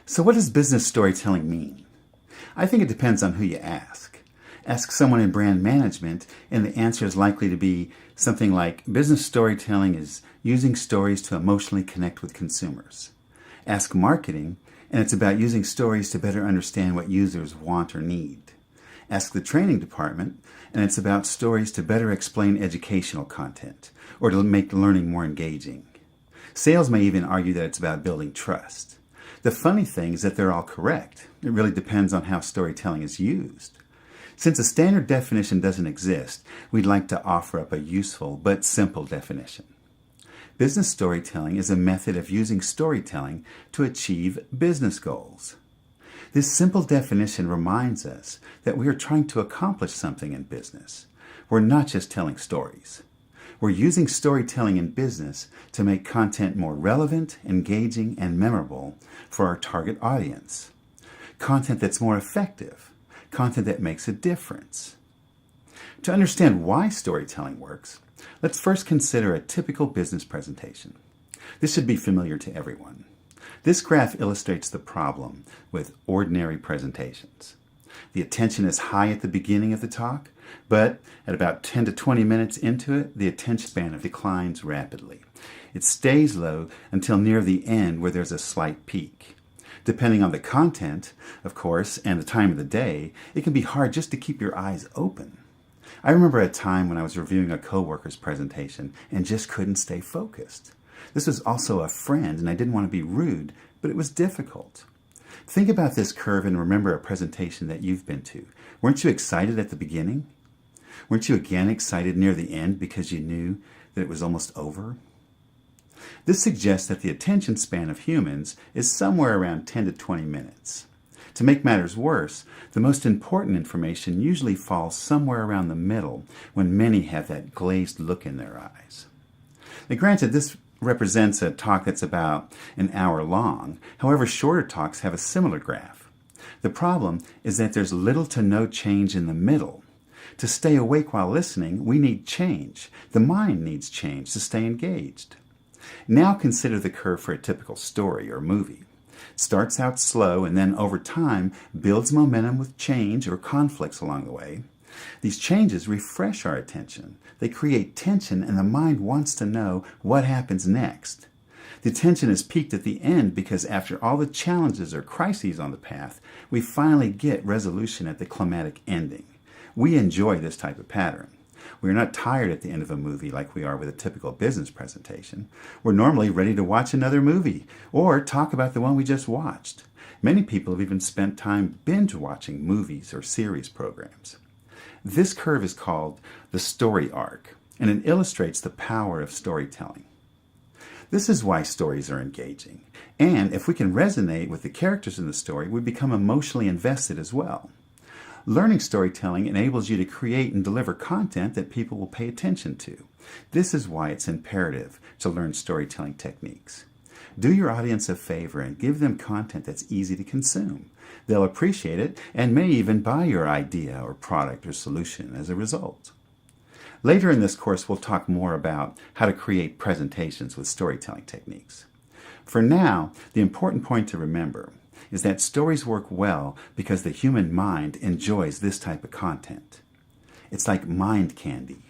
So what does business storytelling mean? I think it depends on who you ask. Ask someone in brand management and the answer is likely to be something like, business storytelling is using stories to emotionally connect with consumers. Ask marketing and it's about using stories to better understand what users want or need. Ask the training department and it's about stories to better explain educational content or to make learning more engaging. Sales may even argue that it's about building trust. The funny thing is that they're all correct. It really depends on how storytelling is used. Since a standard definition doesn't exist, we'd like to offer up a useful but simple definition. Business storytelling is a method of using storytelling to achieve business goals. This simple definition reminds us that we are trying to accomplish something in business. We're not just telling stories. We're using storytelling in business to make content more relevant, engaging, and memorable for our target audience. Content that's more effective. Content that makes a difference. To understand why storytelling works, let's first consider a typical business presentation. This should be familiar to everyone. This graph illustrates the problem with ordinary presentations. The attention is high at the beginning of the talk, but at about 10 to 20 minutes into it, the attention span declines rapidly. It stays low until near the end where there's a slight peak. Depending on the content, of course, and the time of the day, it can be hard just to keep your eyes open. I remember a time when I was reviewing a coworker's presentation and just couldn't stay focused. This was also a friend and I didn't want to be rude, but it was difficult. Think about this curve and remember a presentation that you've been to. Weren't you excited at the beginning? Weren't you again excited near the end because you knew that it was almost over? This suggests that the attention span of humans is somewhere around 10 to 20 minutes. To make matters worse, the most important information usually falls somewhere around the middle when many have that glazed look in their eyes. Now, granted, this represents a talk that's about an hour long. However, shorter talks have a similar graph. The problem is that there's little to no change in the middle. To stay awake while listening, we need change. The mind needs change to stay engaged. Now consider the curve for a typical story or movie. It starts out slow and then over time builds momentum with change or conflicts along the way. These changes refresh our attention. They create tension and the mind wants to know what happens next. The tension is peaked at the end because after all the challenges or crises on the path, we finally get resolution at the climactic ending. We enjoy this type of pattern. We're not tired at the end of a movie like we are with a typical business presentation. We're normally ready to watch another movie or talk about the one we just watched. Many people have even spent time binge watching movies or series programs. This curve is called the story arc, and it illustrates the power of storytelling. This is why stories are engaging, and if we can resonate with the characters in the story, we become emotionally invested as well. Learning storytelling enables you to create and deliver content that people will pay attention to. This is why it's imperative to learn storytelling techniques. Do your audience a favor and give them content that's easy to consume. They'll appreciate it and may even buy your idea or product or solution as a result. Later in this course, we'll talk more about how to create presentations with storytelling techniques. For now, the important point to remember is that stories work well because the human mind enjoys this type of content. It's like mind candy.